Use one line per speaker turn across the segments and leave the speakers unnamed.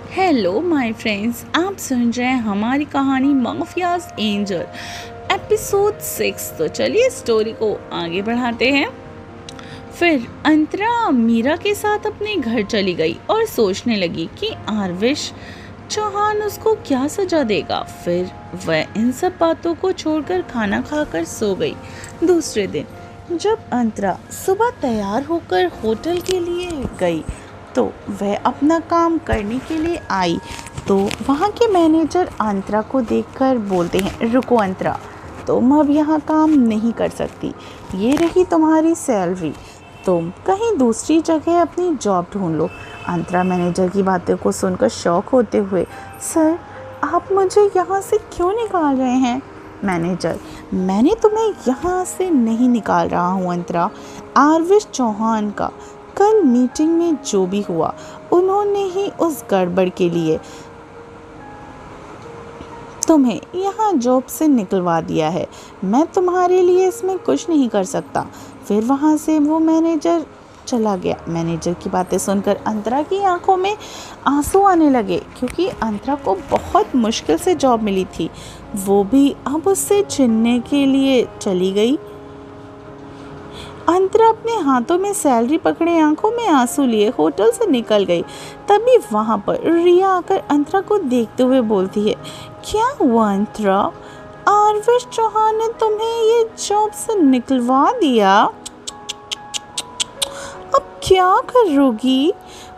Hello my friends, आप सुन रहे हैं हमारी कहानी माफियाज एंजल एपिसोड 6। तो चलिए स्टोरी को आगे बढ़ाते हैं। फिर अंतरा मीरा के साथ अपने घर चली गई और सोचने लगी कि आरविश चौहान उसको क्या सजा देगा। फिर वह इन सब बातों को छोड़कर खाना खाकर सो गई। दूसरे दिन जब अंतरा सुबह तैयार होकर होटल के लिए गई तो वह अपना काम करने के लिए आई तो वहाँ के मैनेजर अंतरा को देखकर बोलते हैं, रुको अंतरा, तुम अब यहाँ काम नहीं कर सकती, ये रही तुम्हारी सैलरी, तुम कहीं दूसरी जगह अपनी जॉब ढूंढ लो। अंतरा मैनेजर की बातों को सुनकर शॉक होते हुए, सर आप मुझे यहाँ से क्यों निकाल रहे हैं? मैनेजर, मैंने तुम्हें यहाँ से नहीं निकाल रहा हूँ अंतरा, आरविश चौहान का कल मीटिंग में जो भी हुआ उन्होंने ही उस गड़बड़ के लिए तुम्हें यहाँ जॉब से निकलवा दिया है। मैं तुम्हारे लिए इसमें कुछ नहीं कर सकता। फिर वहाँ से वो मैनेजर चला गया। मैनेजर की बातें सुनकर अंतरा की आंखों में आंसू आने लगे क्योंकि अंतरा को बहुत मुश्किल से जॉब मिली थी, वो भी अब उससे छीनने के लिए चली गई। अंतरा अपने हाथों में सैलरी पकड़े आंखों में आंसू लिए होटल से निकल गई। तभी वहां पर रिया आकर अंतरा को देखते हुए बोलती है, क्या हुआ अंतरा, आरविश चौहान ने तुम्हें ये जॉब से निकलवा दिया? अब क्या करोगी?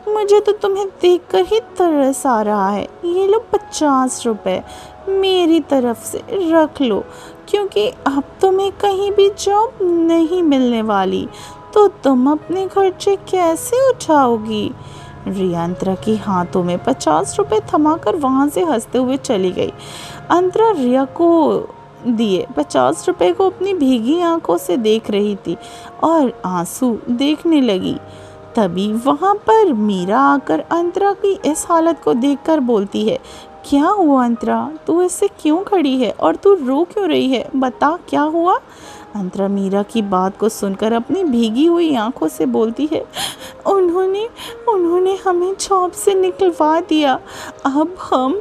मुझे तो तुम्हें देखकर ही तरस आ रहा है। ये लो 50 रुपए मेरी तरफ से रख लो, क्योंकि अब तुम्हें कहीं भी जॉब नहीं मिलने वाली, तो तुम अपने खर्चे कैसे उठाओगी? रिया अंतरा के हाथों में 50 रुपए थमाकर वहाँ से हंसते हुए चली गई। अंतरा रिया को दिए 50 रुपए को अपनी भीगी आंखों से देख रही थी और आंसू देखने लगी। तभी वहाँ पर मीरा आकर अंतरा की इस हालत को देखकर बोलती है, क्या हुआ अंतरा, तू ऐसे क्यों खड़ी है और तू रो क्यों रही है? बता क्या हुआ? अंतरा मीरा की बात को सुनकर अपनी भीगी हुई आंखों से बोलती है, उन्होंने हमें जॉब से निकलवा दिया। अब हम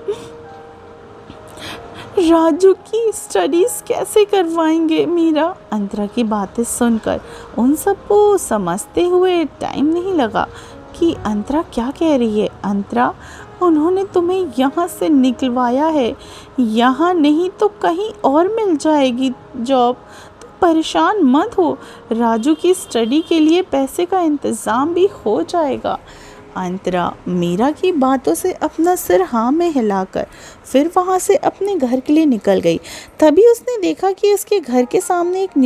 राजू की स्टडीज़ कैसे करवाएंगे? मीरा अंतरा की बातें सुनकर उन सबको समझते हुए टाइम नहीं लगा कि अंतरा क्या कह रही है। अंतरा, उन्होंने तुम्हें यहाँ से निकलवाया है, यहाँ नहीं तो कहीं और मिल जाएगी जॉब, तो परेशान मत हो, राजू की स्टडी के लिए पैसे का इंतज़ाम भी हो जाएगा। अंतरा मीरा की बातों से अपना सिर हाँ में हिलाकर फिर वहाँ से अपने घर के लिए निकल गई। तभी उसने देखा कि उसके घर के सामने एक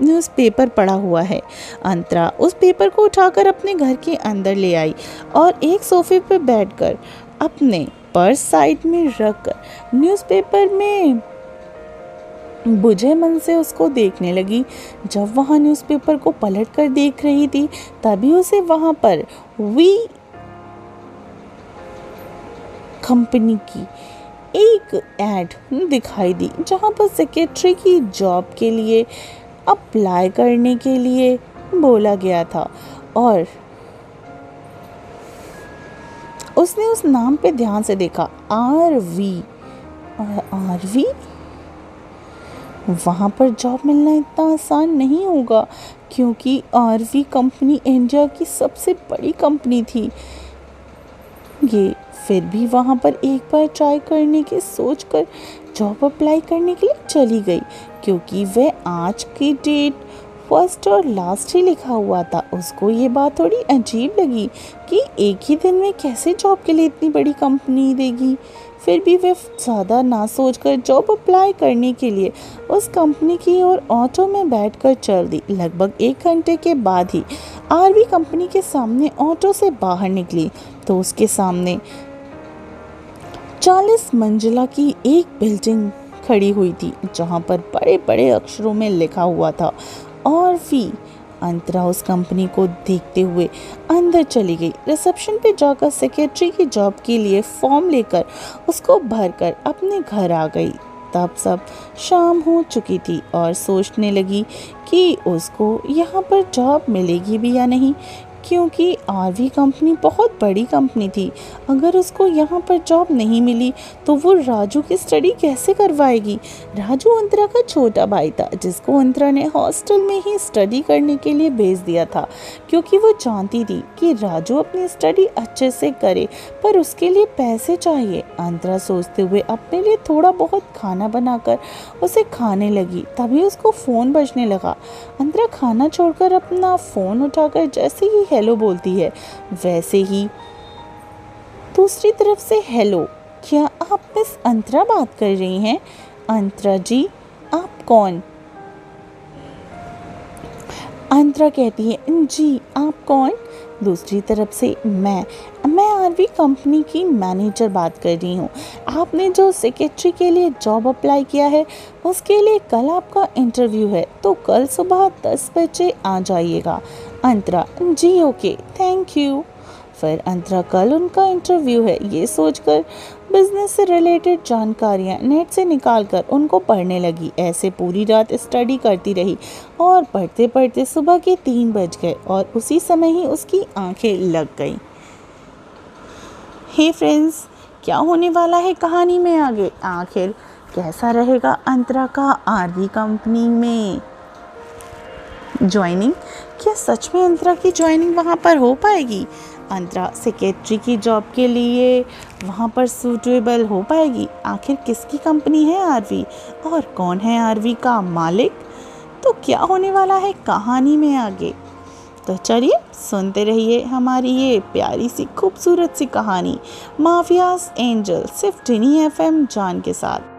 न्यूज़पेपर पड़ा हुआ है। अंतरा उस पेपर को उठाकर अपने घर के अंदर ले आई और एक सोफे पर बैठकर अपने पर्स साइड में रखकर न्यूज़पेपर में बुझे मन से उसको देखने लगी। जब वहाँ न्यूज़पेपर को पलट कर देख रही थी तभी उसे वहाँ पर वी कंपनी की एक ऐड दिखाई दी जहाँ पर सेक्रेटरी की जॉब के लिए अप्लाई करने के लिए बोला गया था और उसने उस नाम पे ध्यान से देखा, आरवी। वहाँ पर जॉब मिलना इतना आसान नहीं होगा क्योंकि आरवी कंपनी इंडिया की सबसे बड़ी कंपनी थी। ये फिर भी वहाँ पर एक बार ट्राई करने की सोचकर जॉब अप्लाई करने के लिए चली गई क्योंकि वह आज की डेट फर्स्ट और लास्ट ही लिखा हुआ था। उसको ये बात थोड़ी अजीब लगी कि एक ही दिन में कैसे जॉब के लिए इतनी बड़ी कंपनी देगी। फिर भी वह ज़्यादा ना सोचकर जॉब अप्लाई करने के लिए उस कंपनी की ओर ऑटो में बैठकर चल दी। लगभग 1 घंटे के बाद ही आरवी कंपनी के सामने ऑटो से बाहर निकली तो उसके सामने 40 मंजिला की एक बिल्डिंग खड़ी हुई थी जहां पर बड़े बड़े अक्षरों में लिखा हुआ था आरवी। अंतरा उस कंपनी को देखते हुए अंदर चली गई। रिसेप्शन पे जाकर सेक्रेटरी की जॉब के लिए फॉर्म लेकर उसको भरकर अपने घर आ गई। तब सब शाम हो चुकी थी और सोचने लगी कि उसको यहाँ पर जॉब मिलेगी भी या नहीं, क्योंकि आरवी कंपनी बहुत बड़ी कंपनी थी। अगर उसको यहाँ पर जॉब नहीं मिली तो वो राजू की स्टडी कैसे करवाएगी। राजू अंतरा का छोटा भाई था जिसको अंतरा ने हॉस्टल में ही स्टडी करने के लिए भेज दिया था, क्योंकि वो जानती थी कि राजू अपनी स्टडी अच्छे से करे, पर उसके लिए पैसे चाहिए। अंतरा सोचते हुए अपने लिए थोड़ा बहुत खाना बनाकर उसे खाने लगी। तभी उसको फ़ोन बजने लगा। अंतरा खाना छोड़कर अपना फ़ोन उठाकर जैसे ही हेलो बोलती है, वैसे ही दूसरी तरफ से हेलो, क्या आप मिस अंतरा बात कर रही हैं? अंतरा जी, आप कौन? अंतरा कहती है, जी आप कौन? दूसरी तरफ से मैं आरवी कंपनी की मैनेजर बात कर रही हूँ। आपने जो सेक्रेटरी के लिए जॉब अप्लाई किया है उसके लिए कल आपका इंटरव्यू है, तो कल सुबह 10 बजे आ जाइएगा। अंतरा, जी ओके, थैंक यू। फिर अंतरा कल उनका इंटरव्यू है ये सोचकर बिजनेस से रिलेटेड जानकारियाँ नेट से निकालकर उनको पढ़ने लगी। ऐसे पूरी रात स्टडी करती रही और पढ़ते पढ़ते सुबह के 3 बज गए और उसी समय ही उसकी आंखें लग गईं। हे फ्रेंड्स, क्या होने वाला है कहानी में आगे? आखिर कैसा रहेगा अंतरा का आरवी कंपनी में ज्वाइनिंग? क्या सच में अंतरा की ज्वाइनिंग वहाँ पर हो पाएगी? अंतरा सेक्रेटरी की जॉब के लिए वहाँ पर सूटेबल हो पाएगी? आखिर किसकी कंपनी है आरवी और कौन है आरवी का मालिक? तो क्या होने वाला है कहानी में आगे? तो चलिए सुनते रहिए हमारी ये प्यारी सी खूबसूरत सी कहानी माफियाज एंजल, सिर्फ टिनी FM जान के साथ।